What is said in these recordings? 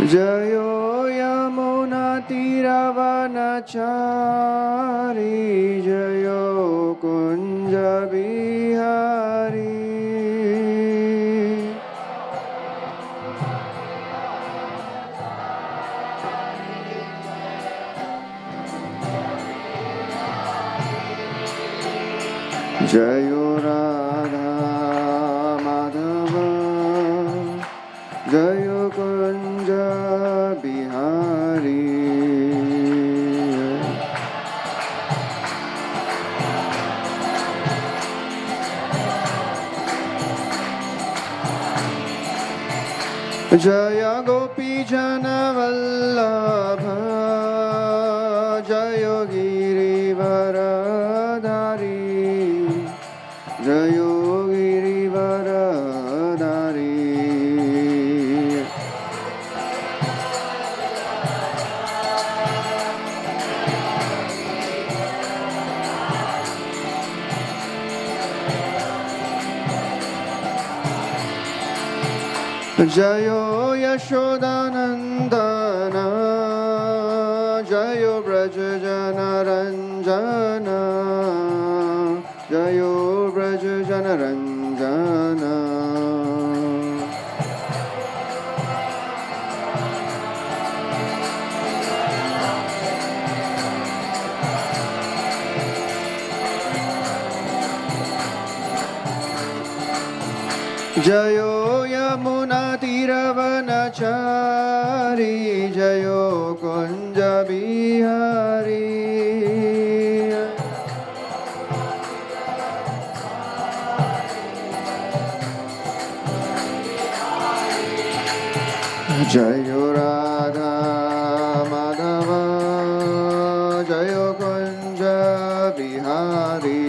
जयो यमुनातीरवनचारी जयो कुञ्ज बिहारी जयो राधा माधव जयो कुञ्ज बिहारी जय गोपी जन वल्लभ जय गिरिवरधारी जय गिरिवरधारी जयो यशोदानन्दन जयो ब्रज जनरञ्जन जयो ब्रज जनरञ्जन जयो यमुनातीरवनचारी जयो कुञ्ज बिहारी जयो राधा माधव जयो कुञ्ज बिहारी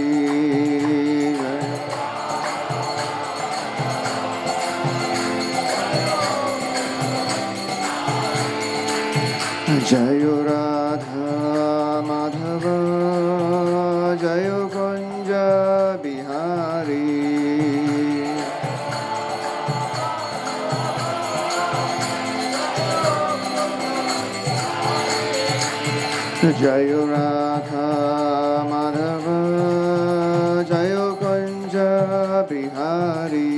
जयो राधा माधव जयो कुञ्ज बिहारी जयो राधा माधव जयो कुञ्ज बिहारी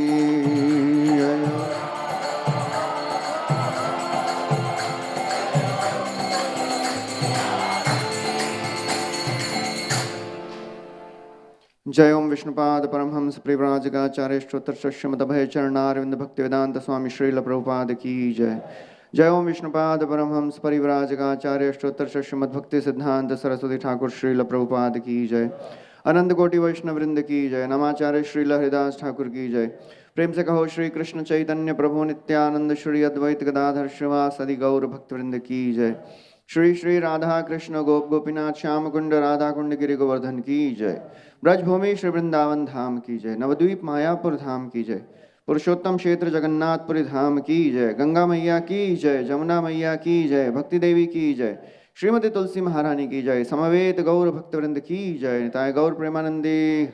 जय ओम विष्णुपाद परमहंस परिव्राजकाचार्य स्तोत्र श्रीमद्भय चरणारविंद भक्ति वेदांत स्वामी श्रील प्रभुपाद की जय। जय ओम विष्णुपाद परमहंस परिव्राजकाचार्य स्तोत्र श्रीमद्भक्ति सिद्धांत सरस्वती ठाकुर श्रील प्रभुपाद की जय। अनंत कोटि वैष्णव वृंद की जय। नमाचार्य श्रील हरिदास ठाकुर की जय। प्रेम से कहो श्री कृष्ण चैतन्य प्रभु नित्यानंद श्री अद्वैत गदाधर श्रीवासदि गौर भक्तवृंद की जय। श्री श्री राधा कृष्ण गोप गोपीनाथ श्याम कुंड राधा कुंड गिरि गोवर्धन की जय। ब्रजभूमि श्री वृंदावन धाम की जय। नवद्वीप मायापुर धाम की जय। पुरुषोत्तम क्षेत्र जगन्नाथपुरी धाम की जय। गंगा मैया की जय। जमुना मैया की जय। भक्ति देवी की जय। श्रीमती तुलसी महारानी की जय। समवेत गौर भक्तवृंद की जय। निताय गौर Premanandi.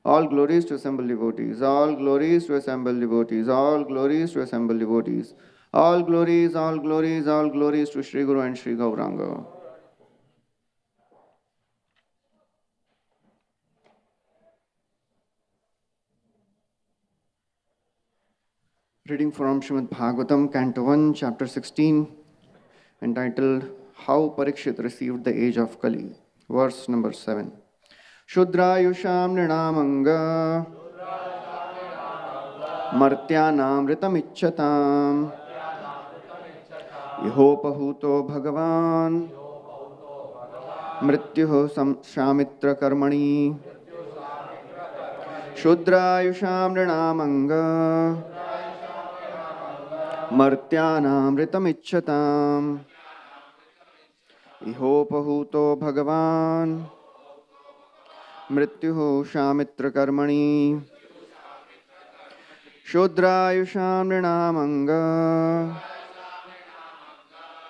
All glories to assemble devotees. All glories to assemble devotees. All glories to assemble devotees. All glories, all glories, all glories to Shri Guru and Shri Gauranga. Reading from Srimad Bhagavatam, Canto 1, Chapter 16, entitled How Parikshit Received the Age of Kali, verse number 7. Shudrayusham nrinamanga martyanamritamicchatam ihopahuto bhagavan mrityuho shamitra karmani Shudrayusham nrinamanga martyanamritamicchatam ihopahuto bhagavan मृत्युः शामित्र कर्मणि शूद्रायुषां नृणामंग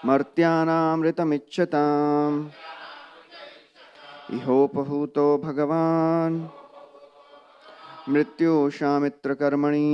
मर्त्यानामृतमिच्छताम् इहोपहूतो भगवान् मृत्युः शामित्र कर्मणि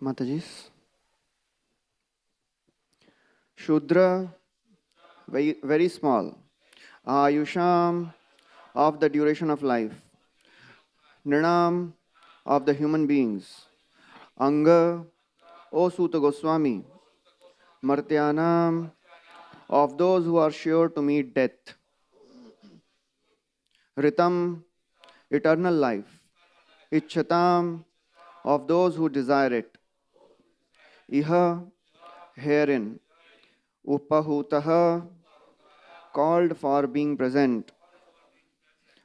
Matajis. Shudra, very, very small. Ayusham, of the duration of life. Nrinam, of the human beings. Anga, O Suta Goswami. Martyanam, of those who are sure to meet death. Ritam, eternal life. Ichchatam, of those who desire it. Iha, herein. Upahutaha, called for being present.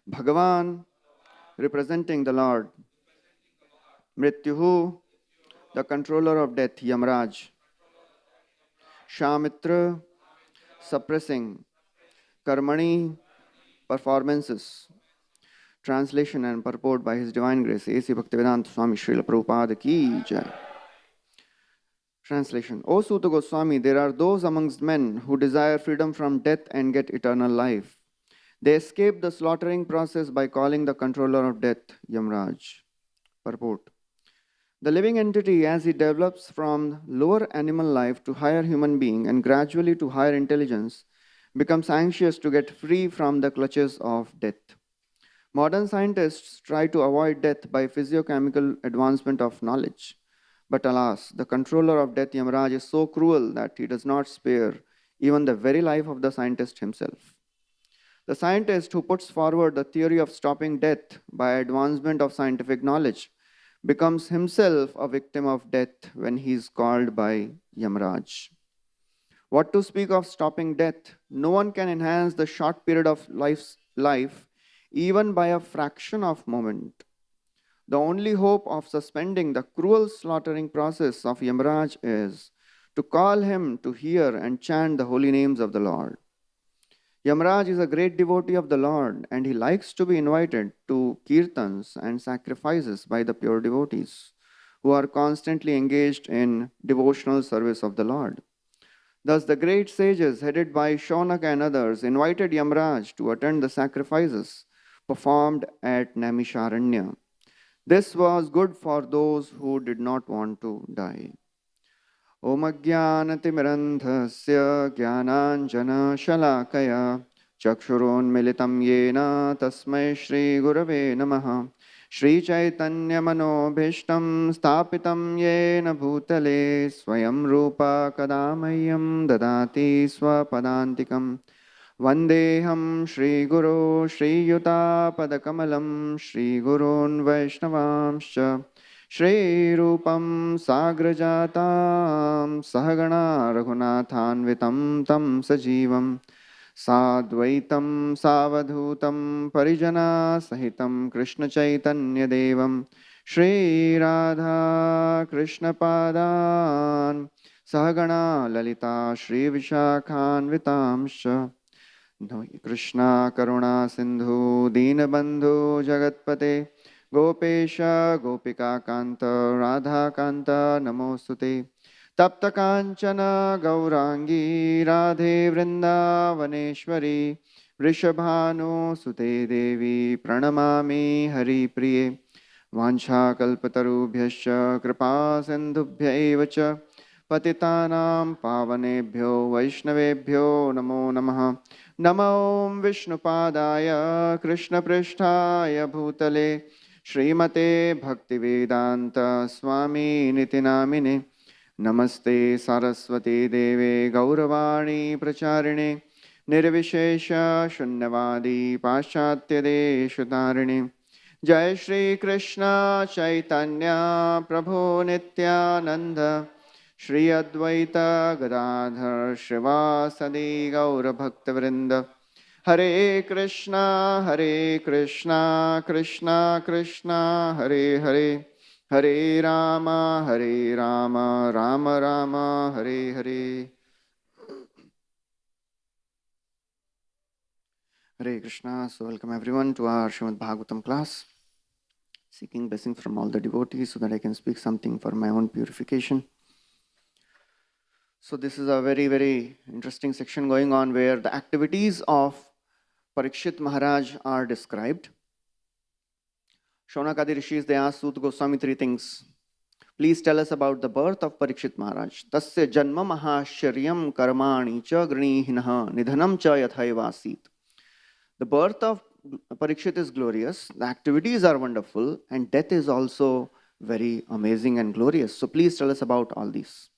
Bhagavan, representing the Lord. Mrityuhu, the controller of death, Yamraj. Shamitra, suppressing. Karmani, performances. Translation and purport by His Divine Grace, A.C. Bhaktivedanta Swami Srila Prabhupada Ki Jai. Translation. O Suta Goswami, there are those amongst men who desire freedom from death and get eternal life. They escape the slaughtering process by calling the controller of death, Yamraj. Purport. The living entity, as he develops from lower animal life to higher human being and gradually to higher intelligence, becomes anxious to get free from the clutches of death. Modern scientists try to avoid death by physiochemical advancement of knowledge. But alas, the controller of death, Yamraj, is so cruel that he does not spare even the very life of the scientist himself. The scientist who puts forward the theory of stopping death by advancement of scientific knowledge becomes himself a victim of death when he is called by Yamraj. What to speak of stopping death? No one can enhance the short period of life even by a fraction of moment. The only hope of suspending the cruel slaughtering process of Yamraj is to call him to hear and chant the holy names of the Lord. Yamraj is a great devotee of the Lord, and he likes to be invited to kirtans and sacrifices by the pure devotees who are constantly engaged in devotional service of the Lord. Thus, the great sages, headed by Shaunaka and others, invited Yamraj to attend the sacrifices performed at Naimisharanya. This was good for those who did not want to die. Om Ajnanatimirandhasya Jnananjana Shalakaya Chakshurun Militam Yena Tasmai Shri Gurave Namaha Shri Chaitanya Manobhishtam Stapitam Yena Bhutale Swayam Rupa Kadamayam Dadati Swapadantikam Vandeham Shri Guru Shri Yuta Padakamalam Shri Gurun Vaishnavamscha Shri Rupam Sagrajatam Sahagana Raghunathanvitam Tam Sajivam Sadvaitam Savadhutam Parijana Sahitam Krishna Chaitanya Devam Shri Radha Krishna Padan Sahagana Lalita Shri Vishakhanvitamscha Krishna Karuna Sindhu Deenabandhu Jagatpate Gopesha Gopika Kanta Radha Kanta Namostute Tapta Kanchana Gaurangi Radhe Vrindavaneshwari Vrishabhanu Sute Devi Pranamami Hari Priye Vancha Kalpatarubhyascha Kripa Sindhubhya Evacha Patitanam Pavanebhyo Vaishnavebhyo Namo Namaha Namo Vishnupadaya Krishna Prishtaya Bhutale Srimate Bhaktivedanta Swami Nitinamine Namaste Saraswati Deve Gauravani Pracharine Nirvishesha Shunyavadi Paschatya Deshutarine Jai Shri Krishna Chaitanya Prabhu Nityananda Shri Advaita Gadadhar Shrivasadi Gaura Bhakta Vrinda Hare Krishna Krishna Krishna Hare Hare Hare Rama Rama Rama Hare Hare Hare Krishna. So welcome everyone to our Srimad Bhagavatam class. Seeking blessings from all the devotees so that I can speak something for my own purification. So this is a very, very interesting section going on where the activities of Parikshit Maharaj are described. Shaunakadi Rishis, they asked Suta Goswami three things. Please tell us about the birth of Parikshit Maharaj. Tasya janma mahasharyam karmani cha grinihinaha nidhanam cha yathaivasit. The birth of Parikshit is glorious, the activities are wonderful, and death is also very amazing and glorious. So please tell us about all these.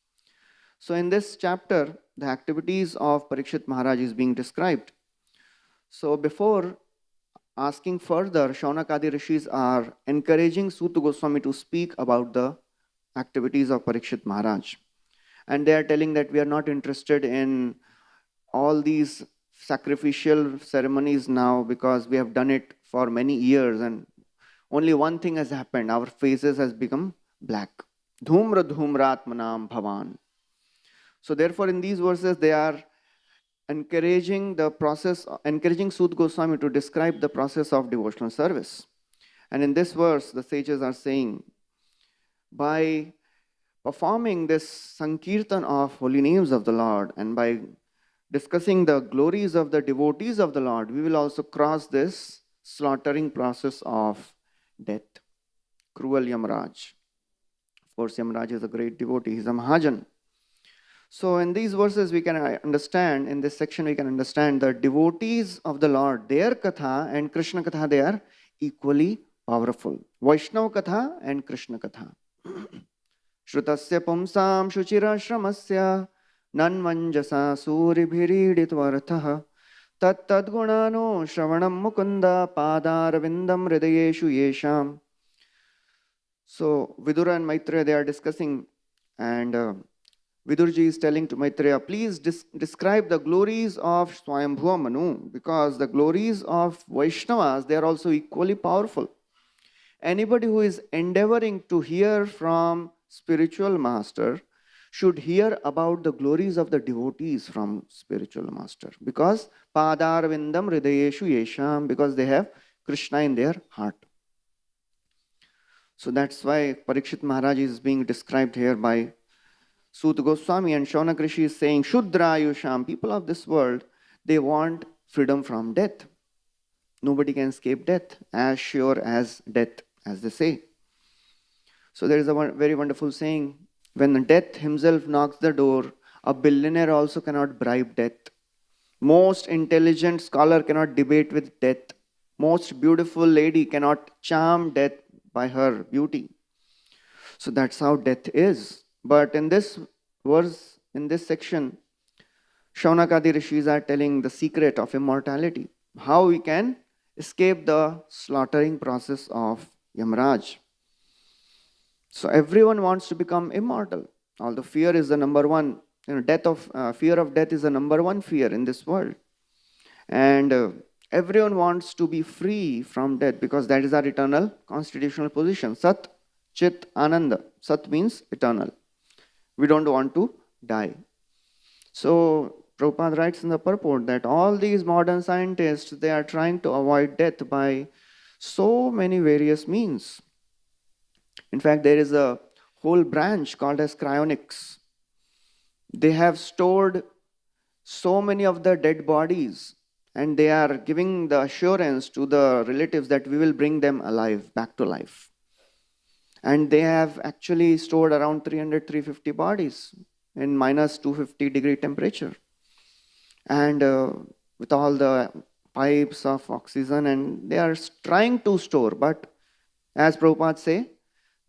So in this chapter, the activities of Parikshit Maharaj is being described. So before asking further, Shaunakadi Rishis are encouraging Suta Goswami to speak about the activities of Parikshit Maharaj. And they are telling that we are not interested in all these sacrificial ceremonies now because we have done it for many years and only one thing has happened, our faces has become black. Dhumra dhumratmanam bhavan. So therefore in these verses they are encouraging Suta Goswami to describe the process of devotional service. And in this verse the sages are saying, by performing this Sankirtan of holy names of the Lord and by discussing the glories of the devotees of the Lord, we will also cross this slaughtering process of death. Cruel Yamraj. Of course, Yamraj is a great devotee, he is a Mahajan. So in these verses we can understand, in this section we can understand the devotees of the Lord, their Katha and Krishna Katha, they are equally powerful. Vaishnava Katha and Krishna Katha. Shrutasya pumsam shuchira shramasya nanmanjasa suribhiriditvartha tat tadgunano shravanam mukunda padarvindam hridayeshu yesham. So Vidura and Maitreya, they are discussing, and Vidurji is telling to Maitreya, please describe the glories of Swayambhuva Manu, because the glories of Vaishnavas, they are also equally powerful. Anybody who is endeavoring to hear from spiritual master should hear about the glories of the devotees from spiritual master, because padarvindam hridayeshu yesham, because they have Krishna in their heart. So that's why Parikshit Maharaj is being described here by Suta Goswami, and Shaunak Rishi is saying, Shudrayusham, people of this world, they want freedom from death. Nobody can escape death, as sure as death, as they say. So there is a very wonderful saying, when death himself knocks the door, a billionaire also cannot bribe death. Most intelligent scholar cannot debate with death. Most beautiful lady cannot charm death by her beauty. So that's how death is. But in this verse, in this section, Shaunakadi Rishis are telling the secret of immortality, how we can escape the slaughtering process of Yamraj. So everyone wants to become immortal. Although fear is the number one, fear of death is the number one fear in this world. And everyone wants to be free from death because that is our eternal constitutional position. Sat, Chit, Ananda. Sat means eternal. We don't want to die. So Prabhupada writes in the purport that all these modern scientists, they are trying to avoid death by so many various means. In fact, there is a whole branch called as cryonics. They have stored so many of the dead bodies and they are giving the assurance to the relatives that we will bring them alive, back to life. And they have actually stored around 300-350 bodies in minus 250 degree temperature. And with all the pipes of oxygen, and they are trying to store, but as Prabhupada say,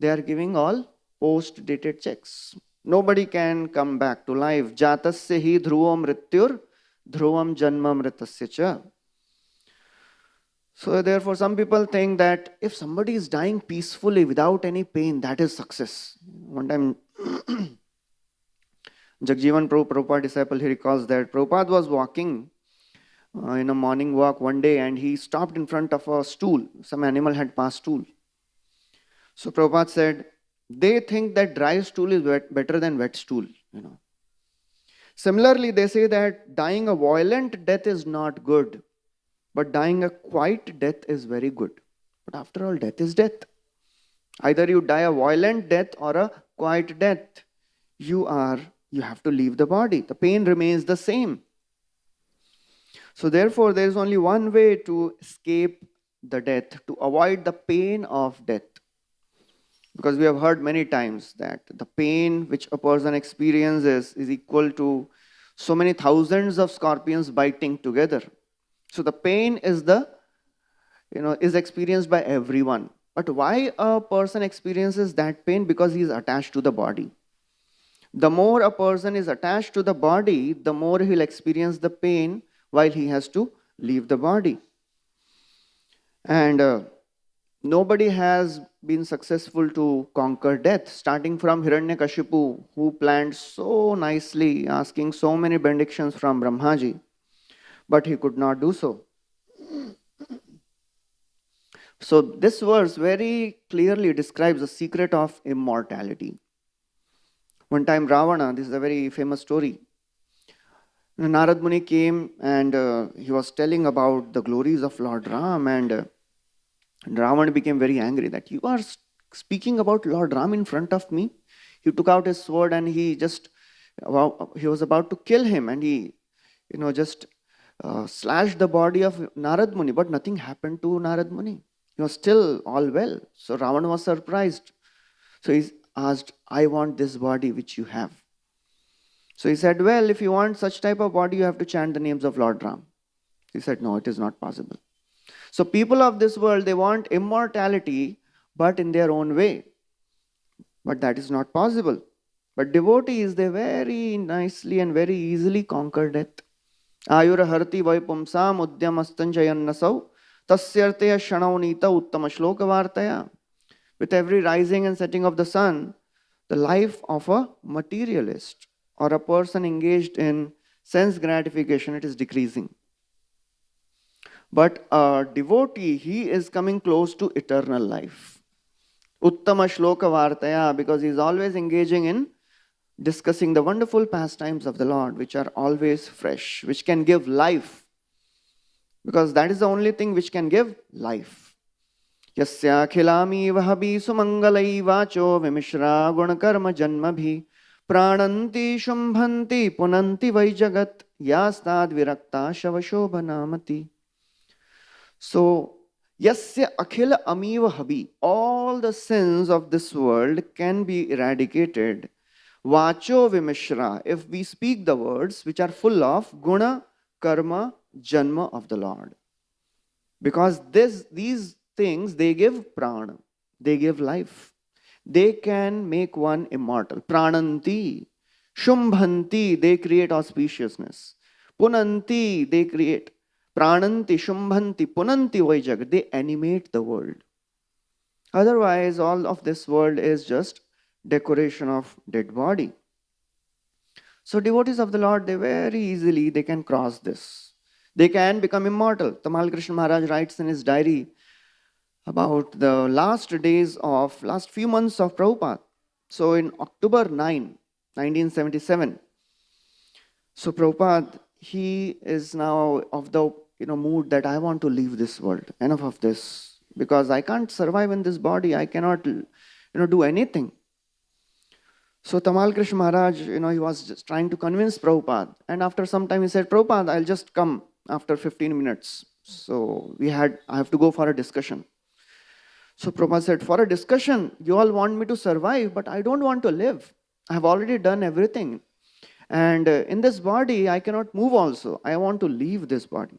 they are giving all post-dated checks. Nobody can come back to life. Jatasya hi dhruvam mrityur, dhruvam janma mritasya cha. So therefore, some people think that if somebody is dying peacefully without any pain, that is success. One time, Jagjivan Prabhu, Prabhupada disciple, he recalls that Prabhupada was walking in a morning walk one day and he stopped in front of a stool. Some animal had passed stool. So Prabhupada said, they think that dry stool is better than wet stool. Similarly, they say that dying a violent death is not good, but dying a quiet death is very good. But after all, death is death. Either you die a violent death or a quiet death. You have to leave the body. The pain remains the same. So therefore, there is only one way to escape the death, to avoid the pain of death. Because we have heard many times that the pain which a person experiences is equal to so many thousands of scorpions biting together. So the pain is is experienced by everyone. But why a person experiences that pain? Because he is attached to the body. The more a person is attached to the body, the more he'll experience the pain while he has to leave the body. And nobody has been successful to conquer death, starting from Hiranyakashipu, who planned so nicely, asking so many benedictions from Brahmaji, but he could not do so. So this verse very clearly describes the secret of immortality. One time Ravana, this is a very famous story, Narad Muni came and he was telling about the glories of Lord Ram, and Ravana became very angry that you are speaking about Lord Ram in front of me. He took out his sword and he was about to kill him, and he just slashed the body of Narad Muni, but nothing happened to Narad Muni. He was still all well. So Ravana was surprised. So he asked, I want this body which you have. So he said, well, if you want such type of body, you have to chant the names of Lord Ram. He said, no, it is not possible. So people of this world, they want immortality, but in their own way. But that is not possible. But devotees, they very nicely and very easily conquer death. Ayura harti vaipumsam uddyamastanjayannasau tasyarteya shanaunita uttama shloka vartaya. With every rising and setting of the sun, the life of a materialist or a person engaged in sense gratification, it is decreasing. But a devotee, he is coming close to eternal life. Uttama shloka vartaya, because he is always engaging in discussing the wonderful pastimes of the Lord, which are always fresh, which can give life. Because that is the only thing which can give life. Yasya khilami vahabi sumangalai vacho vimishra gunakarma janmabhi prananti shumbhanti punanti vaijagat yastad virakta shavashobhanamati. So, yasya akhila amiva habi, all the sins of this world can be eradicated. Vacho vimishra, if we speak the words which are full of guna, karma, janma of the Lord. Because these things, they give prana, they give life. They can make one immortal. Prananti, shumbhanti, they create auspiciousness. Punanti, they create. Prananti, shumbhanti, punanti vaijagat, they animate the world. Otherwise, all of this world is just decoration of dead body. So devotees of the Lord, they very easily, they can cross this. They can become immortal. Tamal Krishna Maharaj writes in his diary about the last few months of Prabhupada. So in October 9, 1977, so Prabhupada, he is now of the mood that I want to leave this world. Enough of this. Because I can't survive in this body. I cannot do anything. So Tamal Krishna Maharaj, he was just trying to convince Prabhupada. And after some time he said, Prabhupada, I'll just come after 15 minutes. So I have to go for a discussion. So Prabhupada said, for a discussion, you all want me to survive, but I don't want to live. I have already done everything. And in this body, I cannot move also. I want to leave this body.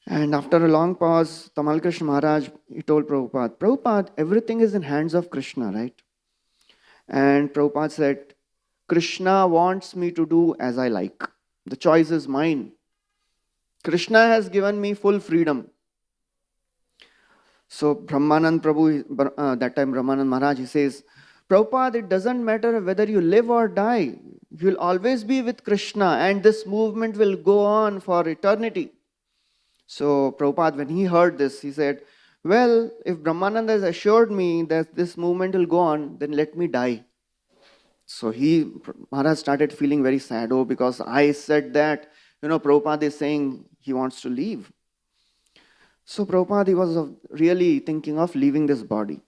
And after a long pause, Tamal Krishna Maharaj, he told Prabhupada, Prabhupada, everything is in hands of Krishna, right? And Prabhupada said, Krishna wants me to do as I like. The choice is mine. Krishna has given me full freedom. So Brahmanand Prabhu, that time Brahmanand Maharaj, he says, Prabhupada, it doesn't matter whether you live or die. You will always be with Krishna and this movement will go on for eternity. So Prabhupada, when he heard this, he said, well, if Brahmananda has assured me that this movement will go on, then let me die. So Maharaj started feeling very sad, because I said that, Prabhupada is saying he wants to leave. So Prabhupada, he was really thinking of leaving this body.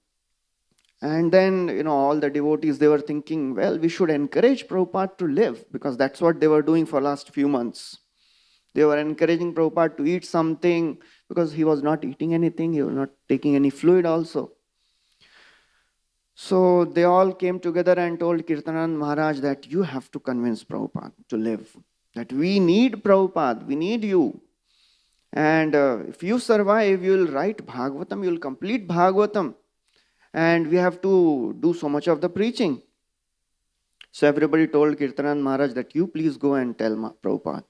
And then, all the devotees, they were thinking, well, we should encourage Prabhupada to live, because that's what they were doing for last few months. They were encouraging Prabhupada to eat something, because he was not eating anything, he was not taking any fluid also. So they all came together and told Kirtanand Maharaj that you have to convince Prabhupada to live. That we need Prabhupada, we need you. And if you survive, you will write Bhagavatam, you will complete Bhagavatam. And we have to do so much of the preaching. So everybody told Kirtanand Maharaj that you please go and tell Prabhupada.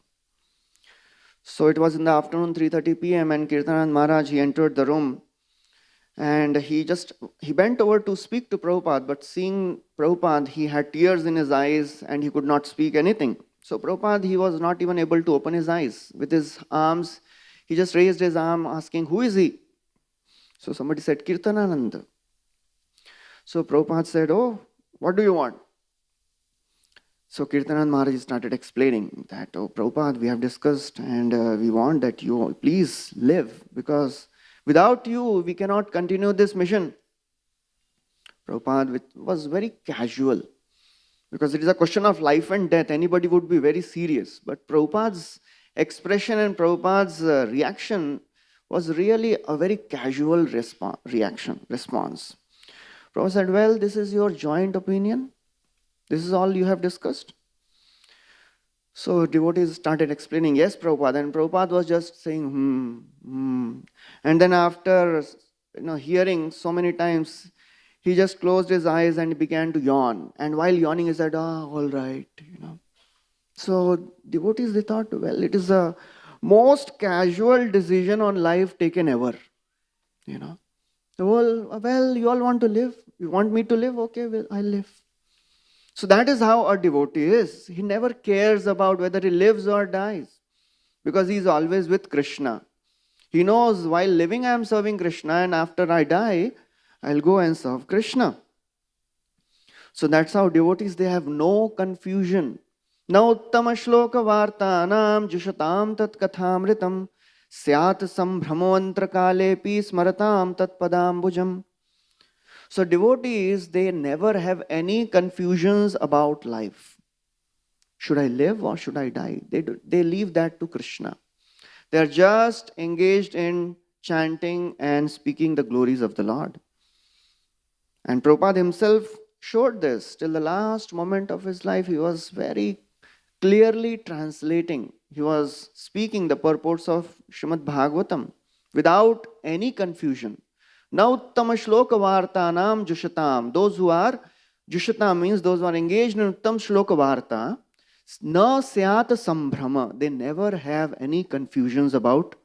So it was in the afternoon, 3:30 p.m. and Kirtanand Maharaj, he entered the room. And he bent over to speak to Prabhupada, but seeing Prabhupada, he had tears in his eyes and he could not speak anything. So Prabhupada, he was not even able to open his eyes. With his arms, he just raised his arm asking, who is he? So somebody said, Kirtanananda. So Prabhupada said, oh, what do you want? So Kirtanand Maharaj started explaining that, oh Prabhupada, we have discussed and we want that you please live, because without you, we cannot continue this mission. Prabhupada was very casual, because it is a question of life and death. Anybody would be very serious. But Prabhupada's expression and Prabhupada's reaction was really a very casual response. Prabhupada said, well, this is your joint opinion. This is all you have discussed. So devotees started explaining, yes, Prabhupada. And Prabhupada was just saying, And then after hearing so many times, he just closed his eyes and began to yawn. And while yawning, he said, all right. So devotees, they thought, well, it is the most casual decision on life taken ever. Well, you all want to live? You want me to live? Okay, well, I'll live. So that is how a devotee is. He never cares about whether he lives or dies, because he is always with Krishna. He knows while living I am serving Krishna, and after I die, I'll go and serve Krishna. So that's how devotees, they have no confusion. Na uttama shloka vartanam jushatam tat kathamritam syat sambhramavantra kalepi smaratam tat padambujam. So devotees, they never have any confusions about life. Should I live or should I die? They leave that to Krishna. They are just engaged in chanting and speaking the glories of the Lord. And Prabhupada himself showed this. Till the last moment of his life, he was very clearly translating. He was speaking the purports of Srimad Bhagavatam without any confusion. Na uttama shloka vartanam jushatam. Those who are, jushatam means those who are engaged in uttam shloka varta, na syat sambhrama. They never have any confusions about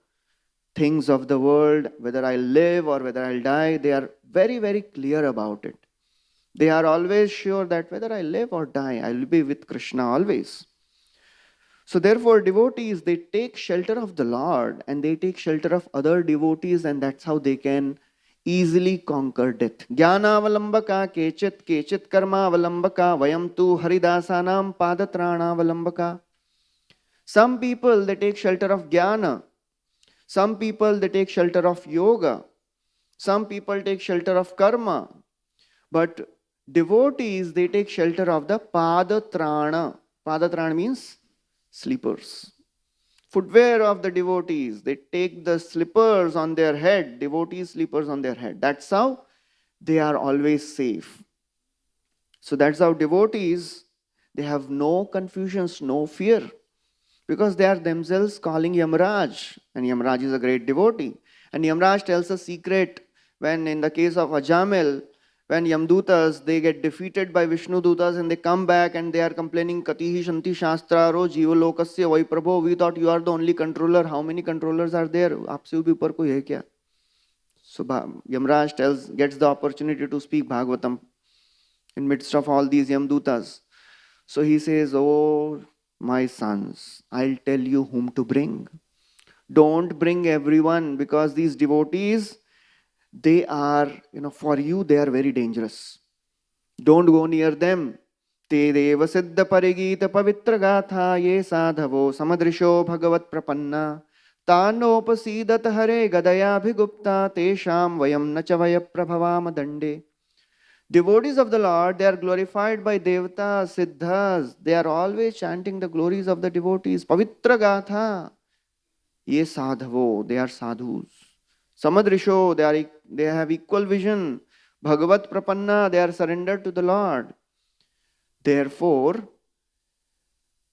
things of the world, whether I live or whether I'll die. They are very, very clear about it. They are always sure that whether I live or die, I will be with Krishna always. So therefore, devotees, they take shelter of the Lord and they take shelter of other devotees, and that's how they can easily conquer death. Jnanavalambaka kechit karmavalambaka vayam tu haridasanam padatranavalambaka. Some people, they take shelter of jnana. Some people, they take shelter of yoga. Some people take shelter of karma. But devotees, they take shelter of the padatrana. Padatrana means slippers. Footwear of the devotees. They take the slippers on their head, devotees' slippers on their head. That's how they are always safe. So that's how devotees, they have no confusions, no fear, because they are themselves calling Yamraj, and Yamraj is a great devotee. And Yamraj tells a secret when, in the case of Ajamil, when Yamdutas, they get defeated by Vishnu Dutas and they come back and they are complaining, Katihi Shanti Shastra Ro Jiva Lokasya Vai Prabhu, we thought you are the only controller. How many controllers are there? Aapse bhi upar koi hai kya? So Yamraj gets the opportunity to speak Bhagavatam in midst of all these Yamdutas. So he says, oh my sons, I'll tell you whom to bring. Don't bring everyone, because these devotees, they are, for you, they are very dangerous. Don't go near them. Te deva siddha parigita pavitra gatha ye sadhavo samadrisho bhagavat prapanna tanopasidat hare gadaya bhigupta tesham vayam nachavaya prabhavam dande. Devotees of the Lord, they are glorified by devatas, siddhas. They are always chanting the glories of the devotees. Pavitra gatha ye sadhavo, they are sadhus. Samadrisho, they have equal vision. Bhagavat Prapanna, they are surrendered to the Lord. Therefore,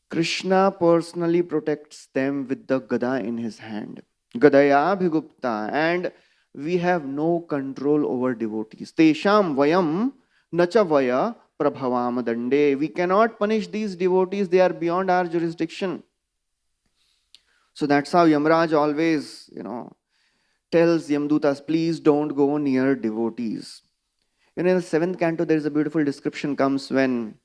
Krishna personally protects them with the Gada in his hand. Gadaya Bhigupta. And we have no control over devotees. Tesham vayam nacha vaya prabhavam dande. We cannot punish these devotees. They are beyond our jurisdiction. So that's how Yamraj always, tells Yamdutas, please don't go near devotees. In the 7th canto, there is a beautiful description comes when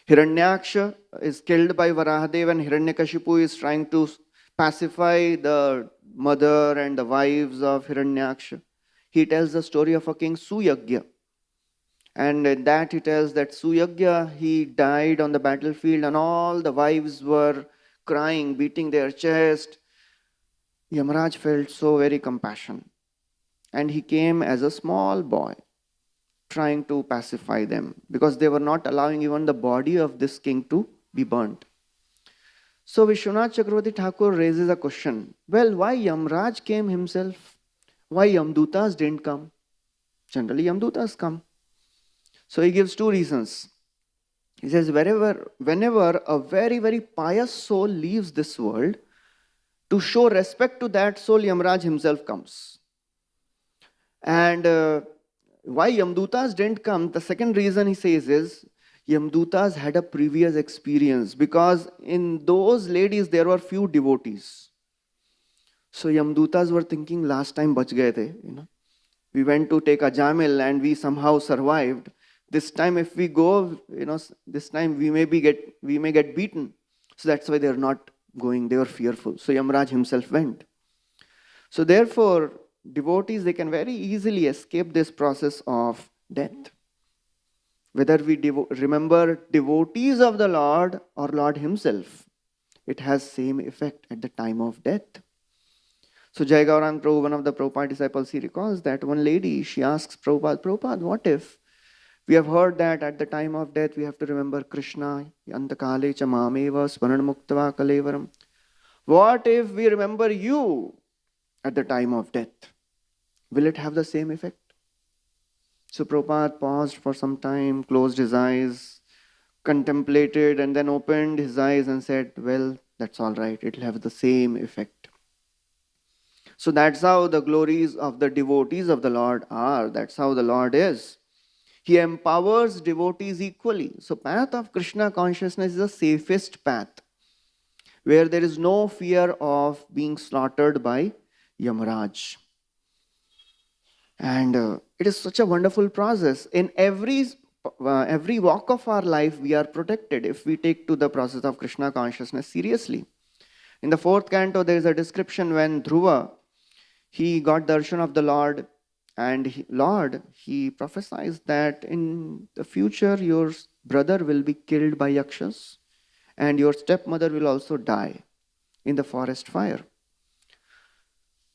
Hiranyaksha is killed by Varahadev and Hiranyakashipu is trying to pacify the mother and the wives of Hiranyaksha. He tells the story of a king Suyagya. And in that he tells that Suyagya, he died on the battlefield and all the wives were crying, beating their chest. Yamaraj felt so very compassion. And he came as a small boy, trying to pacify them because they were not allowing even the body of this king to be burnt. So Vishwanath Chakravarti Thakur raises a question. Well, why Yamraj came himself? Why Yamdutas didn't come? Generally Yamdutas come. So he gives 2 reasons. He says whenever a very, very pious soul leaves this world, to show respect to that soul, Yamraj himself comes. And why Yamdutas didn't come, the second reason he says is, Yamdutas had a previous experience because in those ladies there were few devotees. So Yamdutas were thinking, last time bach gaye the, we went to take a jamil and we somehow survived. This time if we go, this time we may get beaten. So that's why they're not going, they were fearful. So Yamraj himself went. So therefore, devotees, they can very easily escape this process of death. Whether we remember devotees of the Lord or Lord himself, it has same effect at the time of death. So Jai Gaurang Prabhu, one of the Prabhupada disciples, he recalls that one lady, she asks Prabhupada, what if we have heard that at the time of death we have to remember Krishna, Yantakale cha mameva smaran muktava kalevaram. What if we remember you at the time of death? Will it have the same effect? So Prabhupada paused for some time, closed his eyes, contemplated and then opened his eyes and said, well, that's all right, it will have the same effect. So that's how the glories of the devotees of the Lord are. That's how the Lord is. He empowers devotees equally. So path of Krishna consciousness is the safest path, where there is no fear of being slaughtered by Yamaraj. And it is such a wonderful process. In every walk of our life, we are protected if we take to the process of Krishna consciousness seriously. In the 4th canto, there is a description when Dhruva, he got darshan of the Lord, and he prophesies that in the future your brother will be killed by yakshas and your stepmother will also die in the forest fire.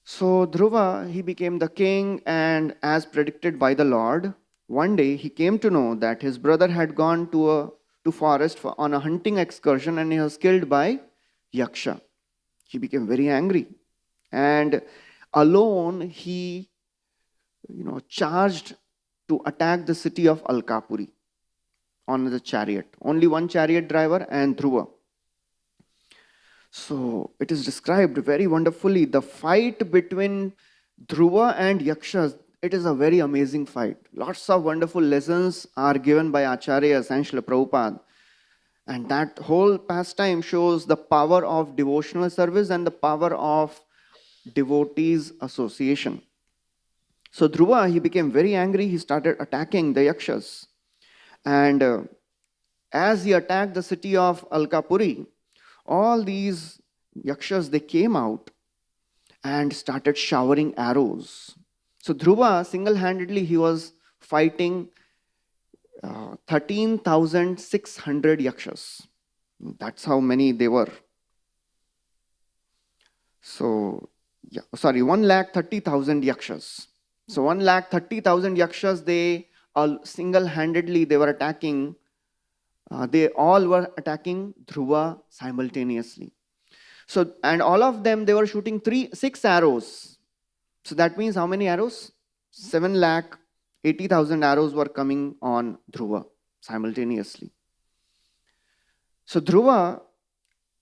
So Dhruva, he became the king, and as predicted by the Lord, one day he came to know that his brother had gone to forest on a hunting excursion and he was killed by yaksha. He became very angry and alone he charged to attack the city of Alkapuri on the chariot. Only one chariot driver and Dhruva. So it is described very wonderfully. The fight between Dhruva and Yakshas, it is a very amazing fight. Lots of wonderful lessons are given by Acharyas and Srila Prabhupada. And that whole pastime shows the power of devotional service and the power of devotees association. So Dhruva, he became very angry. He started attacking the Yakshas. And as he attacked the city of Alkapuri, all these Yakshas, they came out and started showering arrows. So Dhruva, single-handedly, he was fighting 13,600 Yakshas. That's how many they were. So, 1,30,000 Yakshas. So 1,30,000 Yakshas, they all single-handedly, they were attacking. They all were attacking Dhruva simultaneously. So, and all of them, they were shooting 6 arrows. So that means how many arrows? 7 lakh 80,000 arrows were coming on Dhruva simultaneously. So Dhruva,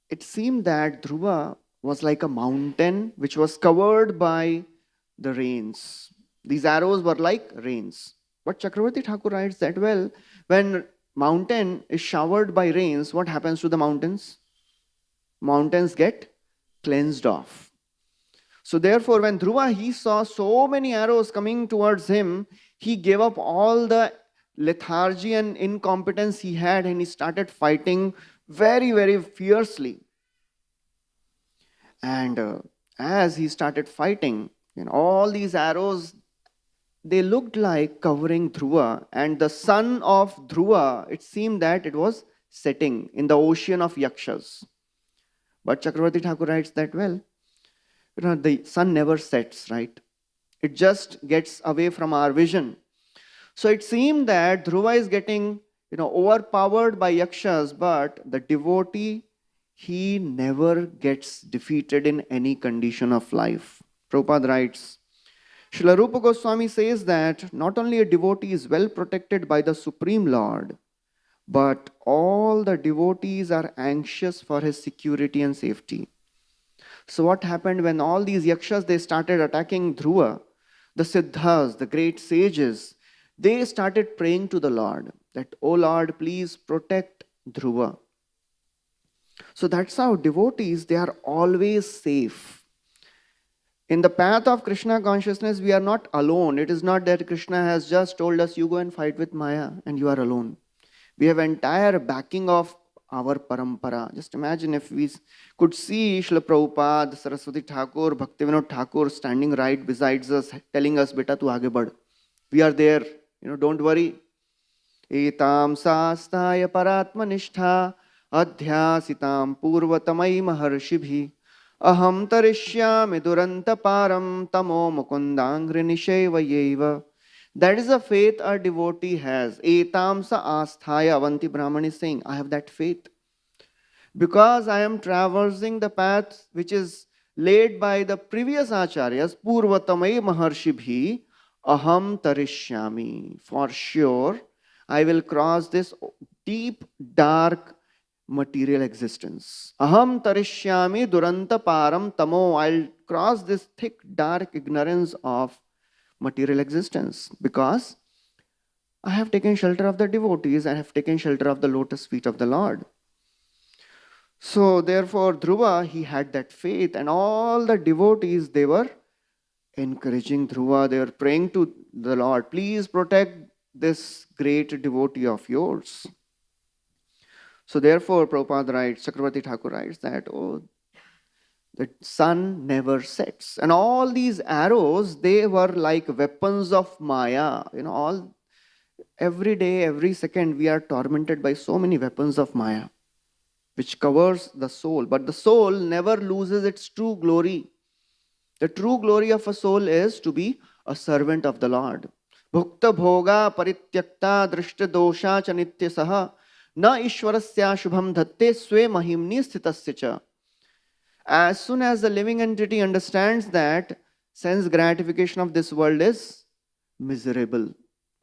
it seemed that Dhruva was like a mountain which was covered by the rains. These arrows were like rains. But Chakravarti Thakur writes that, well, when mountain is showered by rains, what happens to the mountains? Mountains get cleansed off. So therefore, when Dhruva, he saw so many arrows coming towards him, he gave up all the lethargy and incompetence he had and he started fighting very, very fiercely. And as he started fighting, all these arrows, they looked like covering Dhruva, and the sun of Dhruva, it seemed that it was setting in the ocean of Yakshas. But Chakravarti Thakur writes that, well, the sun never sets, right? It just gets away from our vision. So it seemed that Dhruva is getting, overpowered by Yakshas, but the devotee, he never gets defeated in any condition of life. Prabhupada writes, Srila Rupa Goswami says that not only a devotee is well protected by the Supreme Lord, but all the devotees are anxious for his security and safety. So what happened when all these yakshas, they started attacking Dhruva, the Siddhas, the great sages, they started praying to the Lord that, oh Lord, please protect Dhruva. So that's how devotees, they are always safe. In the path of Krishna consciousness, we are not alone. It is not that Krishna has just told us, you go and fight with Maya and you are alone. We have entire backing of our parampara. Just imagine if we could see Srila Prabhupada, Saraswati Thakur, Bhaktivinoda Thakur standing right beside us, telling us, beta tu aage bad. We are there, don't worry. Etam sastaya paratmanishta adhyasitam purvatamai maharshibhi aham tarishyami duranta param tamo mukundangri nishevayeva. That is a faith a devotee has. Etam sa asthaya, Avanti Brahman is saying, I have that faith. Because I am traversing the path which is laid by the previous acharyas, Purvatamai Maharshibhi, Aham Tarishyami. For sure, I will cross this deep, dark material existence. Aham Tarishyami Duranta Param Tamo. I'll cross this thick, dark ignorance of material existence, because I have taken shelter of the devotees, I have taken shelter of the lotus feet of the Lord. So therefore Dhruva, he had that faith, and all the devotees, they were encouraging Dhruva, they were praying to the Lord, please protect this great devotee of yours. So therefore Prabhupada writes, Chakravarti Thakur writes that, the sun never sets. And all these arrows, they were like weapons of Maya. Every day, every second, we are tormented by so many weapons of Maya, which covers the soul. But the soul never loses its true glory. The true glory of a soul is to be a servant of the Lord. Bhukta bhoga parityakta drishta dosha chanitya saha na ishwarasya shubham dhatte swe mahimni sthitasya cha. As soon as the living entity understands that sense gratification of this world is miserable,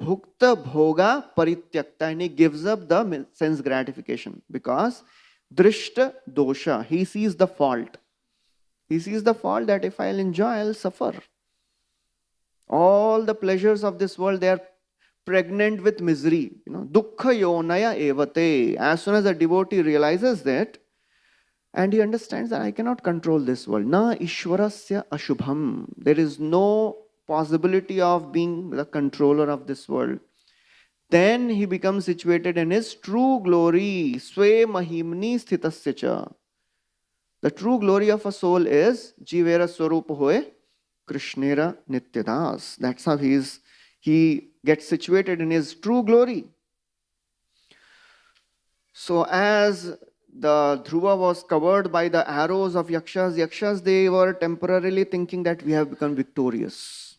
bhukta bhoga parityakta, and he gives up the sense gratification, because drishta dosha, he sees the fault. He sees the fault that if I'll enjoy, I'll suffer. All the pleasures of this world, they are pregnant with misery. Dukkha yonaya evate. As soon as a devotee realizes that, and he understands that I cannot control this world. Na ishwarasya ashubham. There is no possibility of being the controller of this world. Then he becomes situated in his true glory. Swe mahimni sthitasya cha. The true glory of a soul is Jivera Swarupa Hoye Krishnera Nityadas. That's how he gets situated in his true glory. So as the Dhruva was covered by the arrows of Yakshas, they were temporarily thinking that we have become victorious.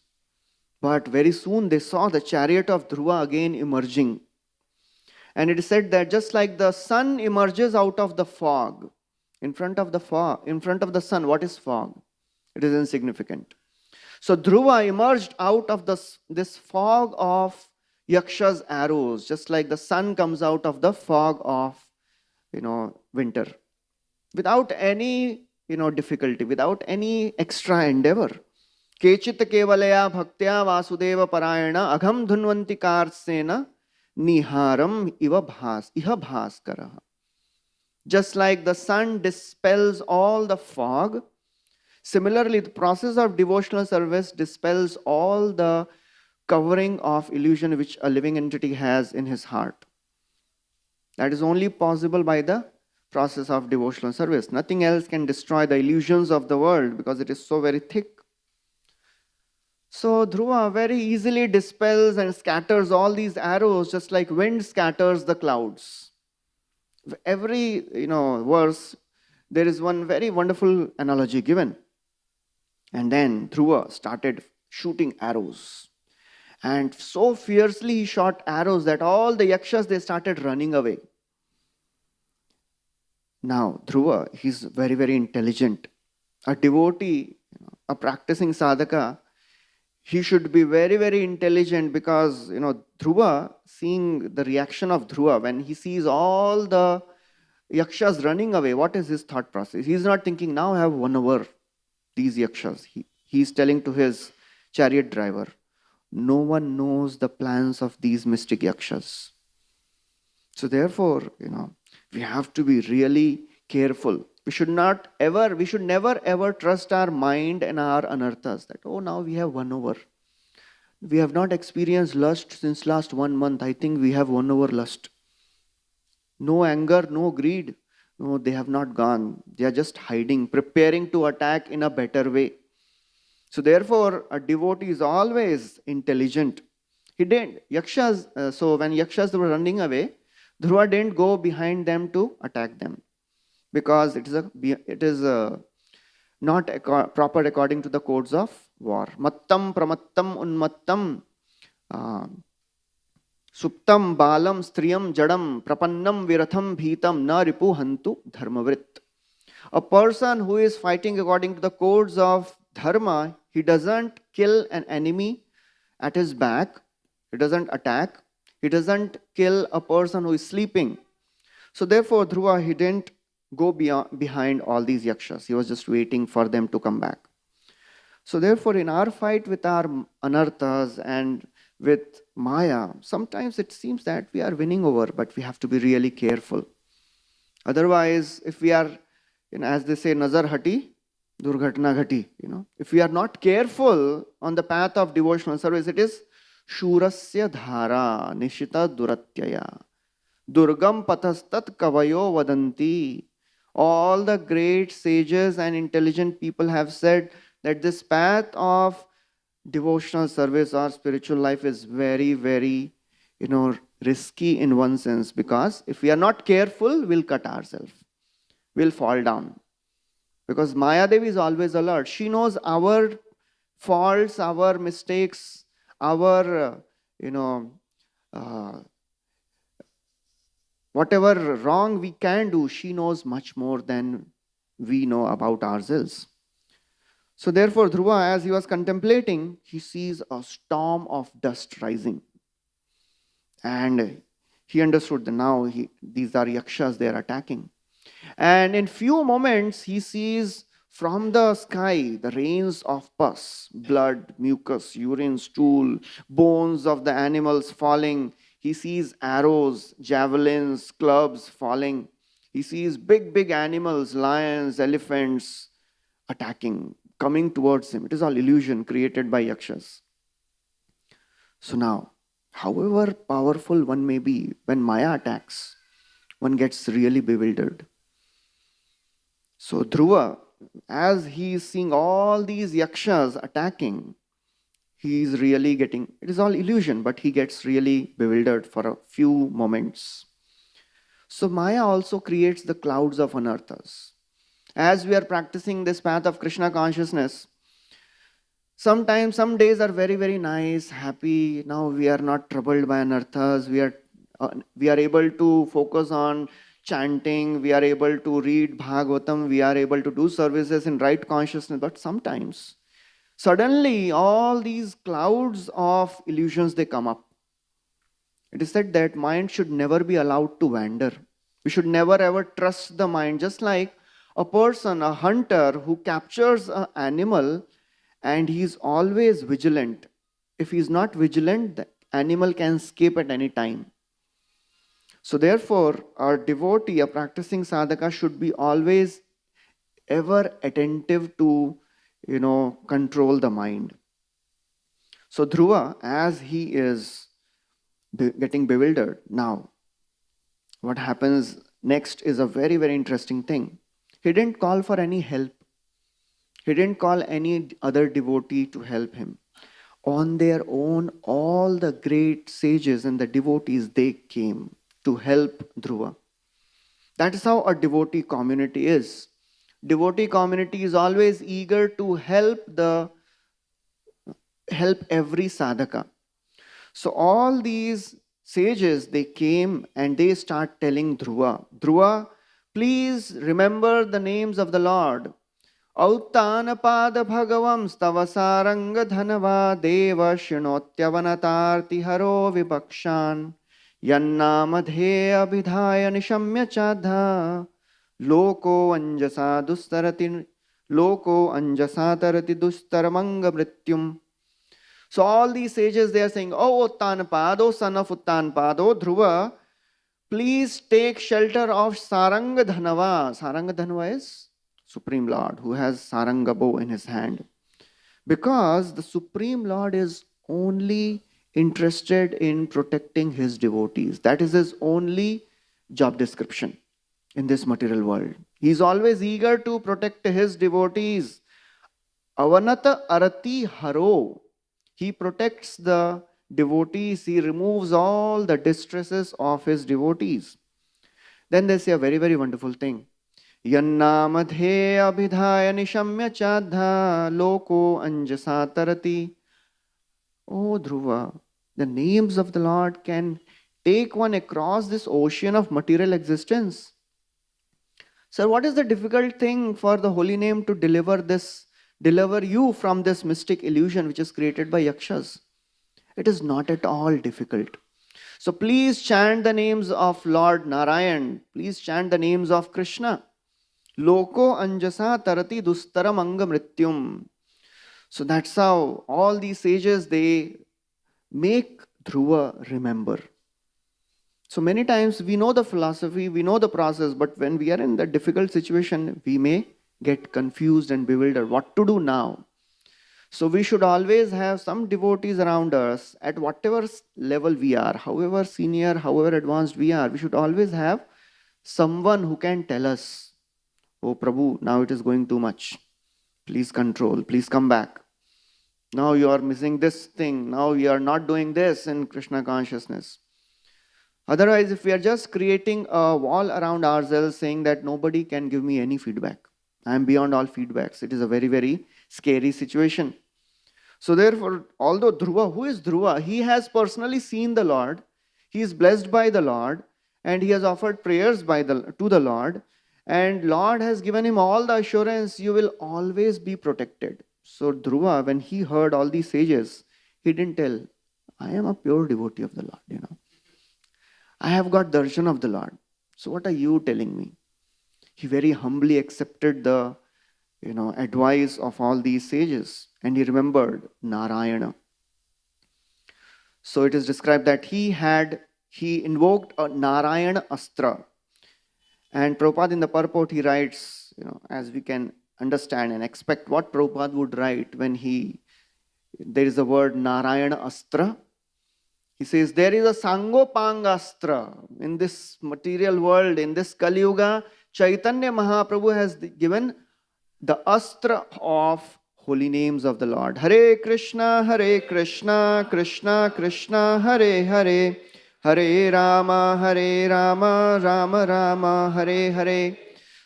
But very soon they saw the chariot of Dhruva again emerging. And it is said that just like the sun emerges out of the fog, in front of the sun, what is fog? It is insignificant. So Dhruva emerged out of this fog of Yaksha's arrows, just like the sun comes out of the fog of, winter, without any, difficulty, without any extra endeavor. Kechit kevalaya bhaktya vasudeva parayana agham dhunvanti karsena niharam iha bhaskara. Just like the sun dispels all the fog, similarly, the process of devotional service dispels all the covering of illusion which a living entity has in his heart. That is only possible by the process of devotional service. Nothing else can destroy the illusions of the world because it is so very thick. So Dhruva very easily dispels and scatters all these arrows, just like wind scatters the clouds. Every verse, there is one very wonderful analogy given. And then Dhruva started shooting arrows. And so fiercely he shot arrows that all the yakshas, they started running away. Now Dhruva, he's very, very intelligent. A devotee, a practicing sadhaka, he should be very, very intelligent, because Dhruva, seeing the reaction of Dhruva when he sees all the yakshas running away, what is his thought process? He's not thinking, now I have won over these yakshas. He's telling to his chariot driver, no one knows the plans of these mystic yakshas. So therefore, we have to be really careful. We should never ever trust our mind and our anarthas that, oh, now we have won over. We have not experienced lust since last 1 month. I think we have won over lust. No anger, no greed. No, they have not gone. They are just hiding, preparing to attack in a better way. So therefore, a devotee is always intelligent. He didn't. So when yakshas were running away, Dhruva didn't go behind them to attack them, because it is not proper according to the codes of war. Mattam pramattam unmattam suptam balam striyam jadam prapannam viratham bhitam na ripu hantu dharmavrit. A person who is fighting according to the codes of dharma, he doesn't kill an enemy at his back. He doesn't attack. He doesn't kill a person who is sleeping. So therefore, Dhruva, he didn't go behind all these yakshas. He was just waiting for them to come back. So therefore, in our fight with our anarthas and with Maya, sometimes it seems that we are winning over, but we have to be really careful. Otherwise, if we are, as they say, nazar hati, durghatna ghati. If we are not careful on the path of devotional service, it is shurasya dhara nishita duratyaya durgam pathastat kavayo vadanti. All the great sages and intelligent people have said that this path of devotional service or spiritual life is very, very, risky in one sense, because if we are not careful, we'll cut ourselves. We'll fall down. Because Maya Devi is always alert. She knows our faults, our mistakes, our, whatever wrong we can do, she knows much more than we know about ourselves. So therefore, Dhruva, as he was contemplating, he sees a storm of dust rising. And he understood that now these are yakshas, they are attacking. And in few moments, he sees from the sky the rains of pus, blood, mucus, urine, stool, bones of the animals falling. He sees arrows, javelins, clubs falling. He sees big, big animals, lions, elephants attacking, coming towards him. It is all illusion created by yakshas. So now, however powerful one may be, when Maya attacks, one gets really bewildered. So Dhruva, as he is seeing all these yakshas attacking, he is really getting, it is all illusion, but he gets really bewildered for a few moments. So Maya also creates the clouds of anarthas. As we are practicing this path of Krishna consciousness, sometimes, some days are very, very nice, happy. Now we are not troubled by anarthas. We are able to focus on chanting. We are able to read Bhagavatam. We are able to do services in right consciousness. But sometimes Suddenly, all these clouds of illusions, they come up. It is said that mind should never be allowed to wander. We should never ever trust the mind. Just like a person, a hunter who captures an animal and he is always vigilant. If he is not vigilant, the animal can escape at any time. So therefore, our devotee, a practicing sadhaka, should be always ever attentive to, control the mind. So Dhruva, as he is getting bewildered now, what happens next is a very, very interesting thing. He didn't call for any help. He didn't call any other devotee to help him. On their own, all the great sages and the devotees, they came to help Dhruva. That is how a devotee community is. Devotee community is always eager to help every sadhaka. So all these sages, they came and they start telling Dhruva, Dhruva, please remember the names of the Lord. Autanapada bhagavam stavasaranga dhanava deva shinotyavanataarti haro vipakshan yannamadhe abhidhaya nishamya chadha loko anjasa tarati dustaramanga mrityum. So all these sages, they are saying, oh Uttanapad, oh son of Uttanapad, oh Dhruva, please take shelter of Saranga Dhanava. Saranga Dhanava is Supreme Lord who has Saranga bow in his hand. Because the Supreme Lord is only interested in protecting his devotees. That is his only job description in this material world. He is always eager to protect his devotees. Avanata arati haro. He protects the devotees. He removes all the distresses of his devotees. Then they say a very, very wonderful thing. Yannamadhe abhidhaya nishamya chadha loko anjasa tarati. Oh Dhruva, the names of the Lord can take one across this ocean of material existence. Sir, what is the difficult thing for the holy name to deliver you from this mystic illusion which is created by yakshas? It is not at all difficult. So please chant the names of Lord Narayan. Please chant the names of Krishna. Loko anjasa tarati dustaram anga mrityum. So that's how all these sages, they make Dhruva remember. So many times we know the philosophy, we know the process, but when we are in the difficult situation, we may get confused and bewildered. What to do now? So we should always have some devotees around us at whatever level we are, however senior, however advanced we are. We should always have someone who can tell us, oh Prabhu, now it is going too much. Please control, please come back. Now you are missing this thing. Now you are not doing this in Krishna consciousness. Otherwise, if we are just creating a wall around ourselves saying that nobody can give me any feedback, I am beyond all feedbacks, it is a very, very scary situation. So therefore, although Dhruva, who is Dhruva? He has personally seen the Lord, he is blessed by the Lord, and he has offered prayers to the Lord, and Lord has given him all the assurance, you will always be protected. So Dhruva, when he heard all these sages, he didn't tell, I am a pure devotee of the Lord, I have got darshan of the Lord. So what are you telling me? He very humbly accepted the advice of all these sages, and he remembered Narayana. So it is described that he invoked a Narayana Astra. And Prabhupada in the purport, he writes, as we can understand and expect what Prabhupada would write when there is a word Narayana Astra. He says, there is a Sangopangastra in this material world, in this Kali Yuga. Chaitanya Mahaprabhu has given the Astra of holy names of the Lord. Hare Krishna, Krishna Krishna, Hare Hare, Hare Rama, Rama Rama, Hare Hare.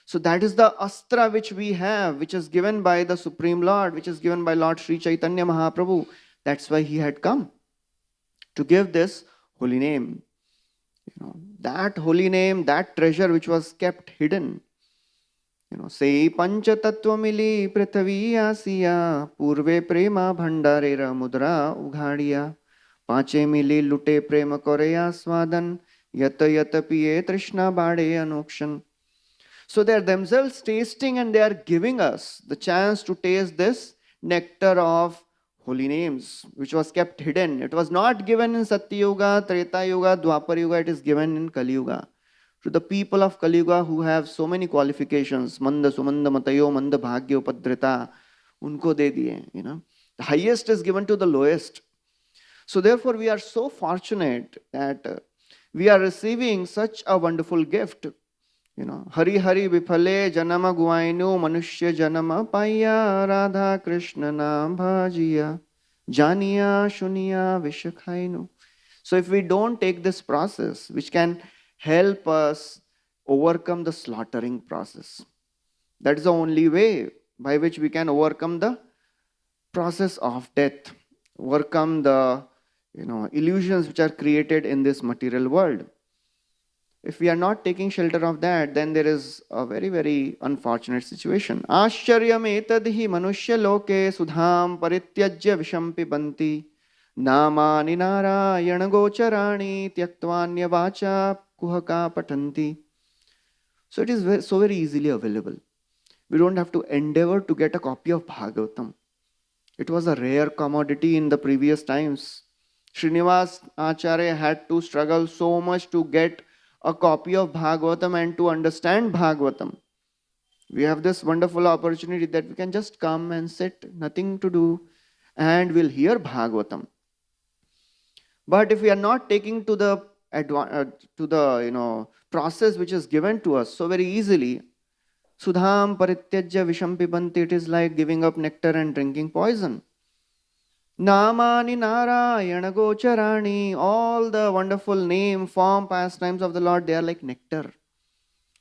So that is the Astra which we have, which is given by the Supreme Lord, which is given by Lord Sri Chaitanya Mahaprabhu. That's why he had come to give this holy name. That holy name, that treasure which was kept hidden. Sei pancha tattva mili prithvi asiya, purve prema bhandarera mudra ughadiya, pache mili lute prema koreya swadan, yata yata piye trishna bade anokshan. So they are themselves tasting and they are giving us the chance to taste this nectar of holy names, which was kept hidden. It was not given in Satya Yuga, Treta Yuga, Dwapar Yuga, it is given in Kali Yuga. To the people of Kali Yuga who have so many qualifications, Manda, Sumanda, Matayo, Manda, Bhagya, Upadrita, unko de diye, The highest is given to the lowest. So therefore we are so fortunate that we are receiving such a wonderful gift. Hari Hari Vifale Janama Guainu Manushya Janama Paya Radha Krishna Nam Bhajiya Janiya Shuniya Vishakhainu. So if we don't take this process, which can help us overcome the slaughtering process, that is the only way by which we can overcome the process of death, overcome the illusions which are created in this material world. If we are not taking shelter of that, then there is a very, very unfortunate situation. Ascharyam etadhi manushya loke sudham parityajya visham pibanti namani narayana gocharani tyaktvanya vacha kuhaka patanti. So it is so very easily available. We don't have to endeavor to get a copy of Bhagavatam. It was a rare commodity in the previous times. Srinivas Acharya had to struggle so much to get a copy of Bhagavatam and to understand Bhagavatam. We have this wonderful opportunity that we can just come and sit, nothing to do, and we'll hear Bhagavatam. But if we are not taking to the process which is given to us so very easily, Sudham Parityajya Visham Pibanti, it is like giving up nectar and drinking poison. Namani Narayana Gocharani, all the wonderful name, form, pastimes of the Lord, they are like nectar.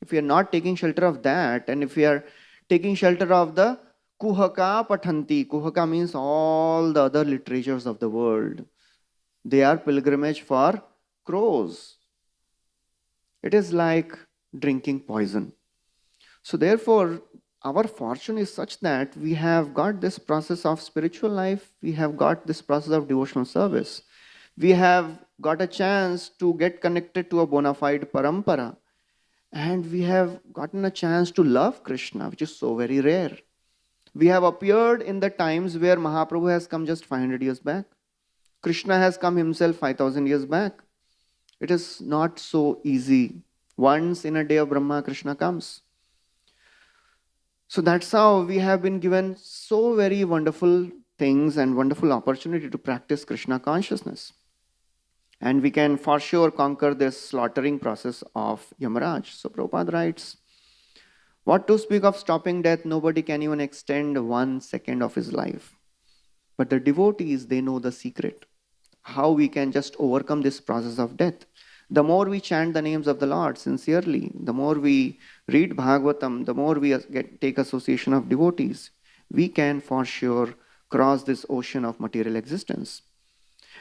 If we are not taking shelter of that, and if we are taking shelter of the Kuhaka Patanti, Kuhaka means all the other literatures of the world, they are pilgrimage for crows. It is like drinking poison. So therefore, our fortune is such that we have got this process of spiritual life, we have got this process of devotional service. We have got a chance to get connected to a bona fide parampara. And we have gotten a chance to love Krishna, which is so very rare. We have appeared in the times where Mahaprabhu has come just 500 years back. Krishna has come himself 5,000 years back. It is not so easy. Once in a day of Brahma, Krishna comes. So that's how we have been given so very wonderful things and wonderful opportunity to practice Krishna consciousness. And we can for sure conquer this slaughtering process of Yamaraj. So Prabhupada writes, what to speak of stopping death, nobody can even extend 1 second of his life. But the devotees, they know the secret. How we can just overcome this process of death. The more we chant the names of the Lord sincerely, the more we read Bhagavatam, the more we take association of devotees, we can for sure cross this ocean of material existence.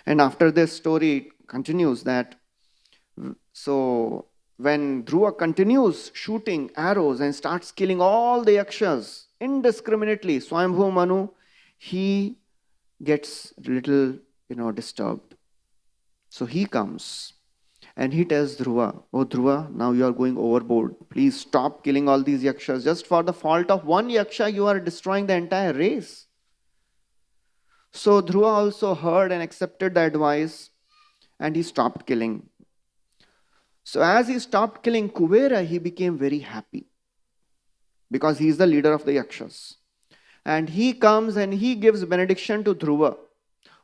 And after this story, it continues that, so when Dhruva continues shooting arrows and starts killing all the yakshas indiscriminately, Swayambhu Manu, he gets a little, disturbed. So he comes and he tells Dhruva, oh Dhruva, now you are going overboard. Please stop killing all these yakshas. Just for the fault of one yaksha, you are destroying the entire race. So Dhruva also heard and accepted the advice and he stopped killing. So as he stopped killing Kuvera, he became very happy because he is the leader of the yakshas. And he comes and he gives benediction to Dhruva.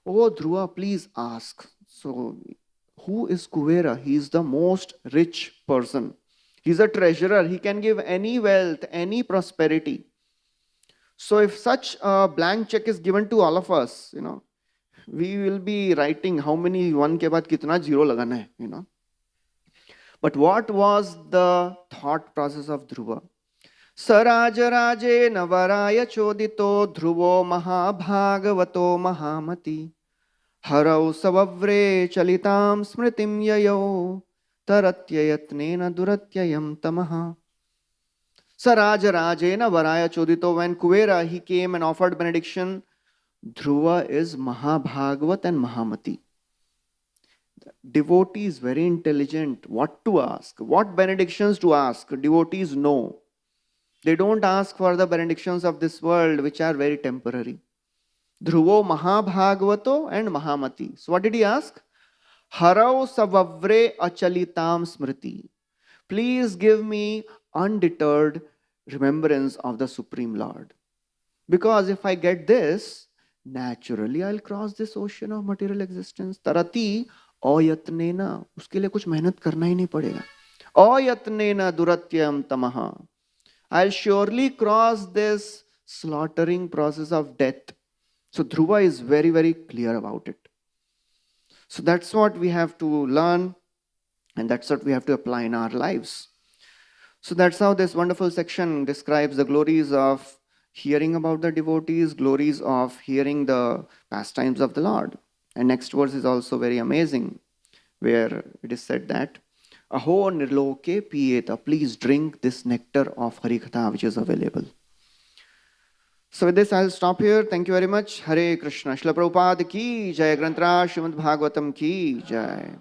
Oh Dhruva, please ask. So who is Kuvera? He is the most rich person. He is a treasurer. He can give any wealth, any prosperity. So if such a blank check is given to all of us, we will be writing how many one ke baad kitna zero lagana hai, But what was the thought process of Dhruva? Saraja raje navaraya chodito dhruvo mahabhagavato mahamati harau savavre chalitam smritim yayo taratyayatnena duratyayam tamaha. Saraja Rajena Varaya Chodito, when Kuvera he came and offered benediction, Dhruva is Mahabhagavat and Mahamati. Devotee is very intelligent. What to ask? What benedictions to ask? Devotees know. They don't ask for the benedictions of this world, which are very temporary. Dhruvo Mahabhagavato and Mahamati. So what did he ask? Harau savavre achalitam smriti. Please give me undeterred remembrance of the Supreme Lord. Because if I get this, naturally I'll cross this ocean of material existence. Tarati ayatnena. उसके लिए कुछ मेहनत करना ही नहीं पड़ेगा. Ayatnena duratyam tamaha. I'll surely cross this slaughtering process of death. So Dhruva is very, very clear about it. So that's what we have to learn, and that's what we have to apply in our lives. So that's how this wonderful section describes the glories of hearing about the devotees, glories of hearing the pastimes of the Lord. And next verse is also very amazing, where it is said that Aho nirloke piyeta, please drink this nectar of Harikatha which is available. So with this I'll stop here. Thank you very much. Hare Krishna. Srila Prabhupada ki jai. Granth Raj Srimad Bhagavatam ki jai.